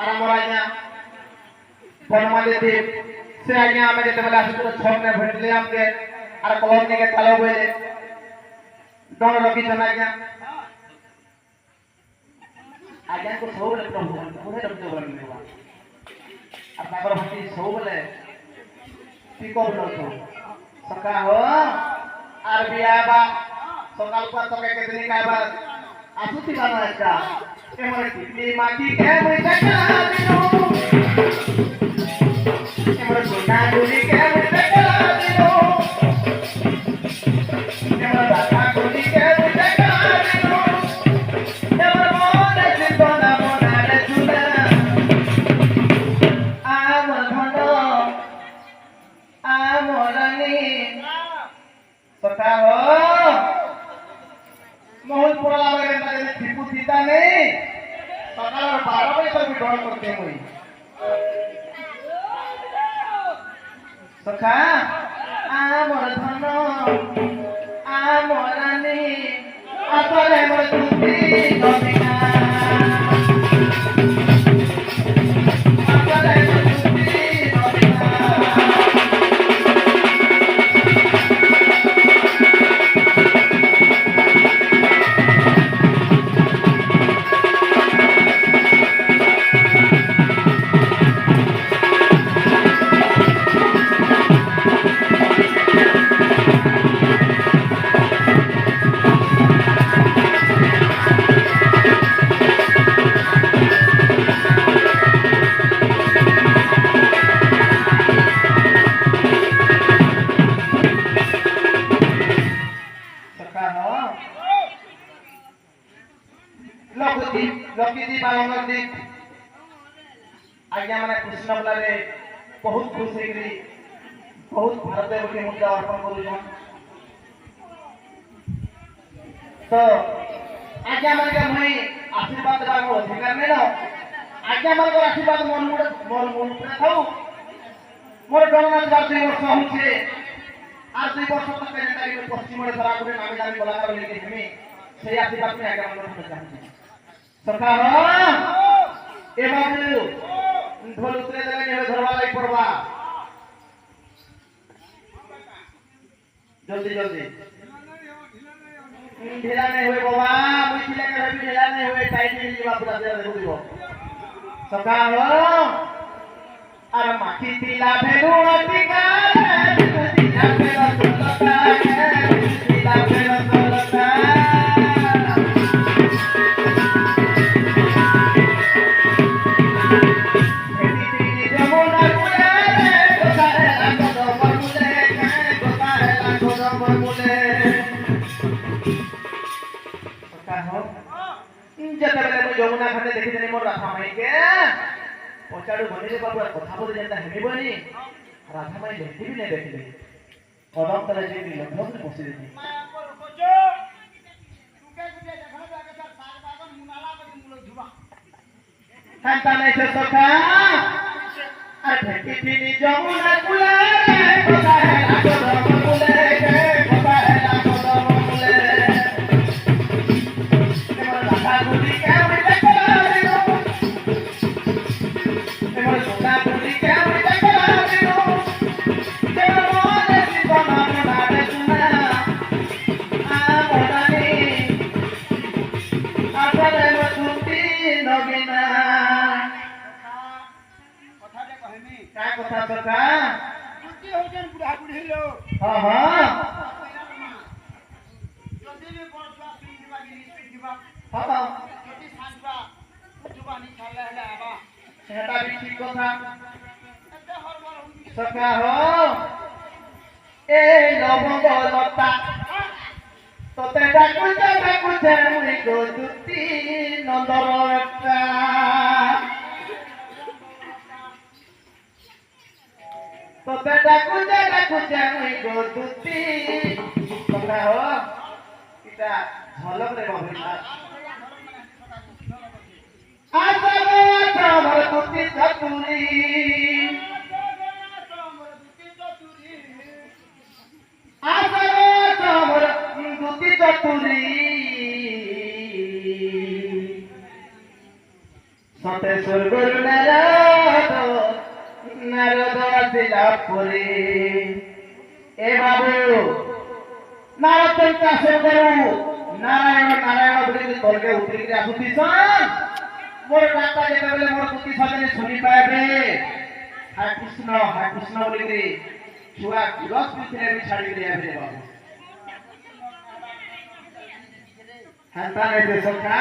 আর আমার আজ্ঞা বনমালী দেব সে আজ্ঞা আমি যেতবেলে আসলে ছকনে ভেটলে আমাকে আর কলম নিয়ে চালো বইলে দণ রকিছন আজ্ঞা আজ্ঞা को ସବୁବେଳେ ପ୍ରଭୁ କୋଠେ ରଖିଛ ବୋଲି ମିଳିବା আর ତାଙ୍କର ଭାତି ସବୁବେଳେ ପିକ ବୁଲଉଛୁ ସକା ହୋ আর বিয়াবা সকাল পর তোকে কেদিন খাইবা আসুতি বানো একটা এমন টিকলি মাটি কে মই দেখা দিনো এমন সোনা গুলি কে মই দেখা দিনো এমন রাধা গুলি কে মই দেখা দিনো এমন মনে জীবনা মনারে চুনা আমার ধন আমরানি সকা হো मोहन पुरा लगे ना जैसे ठिपू सीता नहीं सकाल और 12 बजे तक भी दौड़ करते हैं वही सखा आमर धन आमरानी आतरे मोर तुती नबिना आतरे मोर तुती नबिना लकी बालंगर दी आज्ञा माने कृष्ण बलारे बहुत खुश हो गई बहुत भारत के मुद्दा अर्पण करू तो आज्ञा माने के मैं आशीर्वाद देबा को अधिकार नै न आज्ञा माने को आशीर्वाद मोर पर थाउ मोर गणनाथ बार 2 वर्ष होछे আর 2 वर्ष तक के तारीख पश्चिम रे धरा करे नामी दामी कलाकार लेके हमें সেই आशीर्वाद में आज्ञा माने को चाहते सरकार ए बाबू ढोल उतरे देले नहीं धरवा लाई पड़वा जल्दी जल्दी ढीला नहीं हुए बाबा मुई ढीला के भी ढीला नहीं हुए टाइट मिल जीवा पूरा दे देखो सरकार अरे माटी तिला भेलु अधिकार तिला भेलु सुलता तिला भेलु सुलता যমুনা ঘাটে দেখি জানি মোর রাধা মাই কে পচাড়ু বনি রে বাবু কথা বলি যেটা হেমিবনি রাধা মাই দেখি বি নাই দেখলি কদম তলে যে লগ্ন বসি দিছি মায়া কর বজো টুকে টুকে দেখলো আগে তার সাগ বাগন মুনালা বলি মুলো ধুবা কান্তা নাই সে সখা আর দেখি তিনি যমুনা কুলারে কথা হে লাগো বলে কে কথা হে লাগো বলে এমন রাধা গুলি কে কথা কথা বুদ্ধি হইছেন বুড়া বুড়ি লো হ্যাঁ হ্যাঁ যদি নি বড় সুই দিবা গিনি সুই দিবা হ্যাঁ যদি সানবা জুবানি খালে হলে আবা সেটা भी ঠিক কথা এতে হরবর হুঁকি সকা হো এ লবঙ্গ লতা তোতে ডাকুছে মুই গো দুতি নন্দর একটা তোতে ডাকুছে মুই গো দুতি তোমরা হো এটা ঝলক রে বাবুলা আসলে তোমার দুতি চতুরি আসলে তোমার দুতি চতুরি সতে স্বর্গর নারদ নারদ আসিলা পরে এ বাবু নারদ চাষে করু নারায়ণ নারায়ণ বলি তলকে উতরিকি আসুতিছন মোর ডাক্তা যেতেবেলে মোর পুতি সজনে শুনি পাইবে হায় কৃষ্ণ বলিকি ছুয়া রস পিছিলে বি ছাড়ি দিয়ে আবে বাবু হেন্তা নেই সখা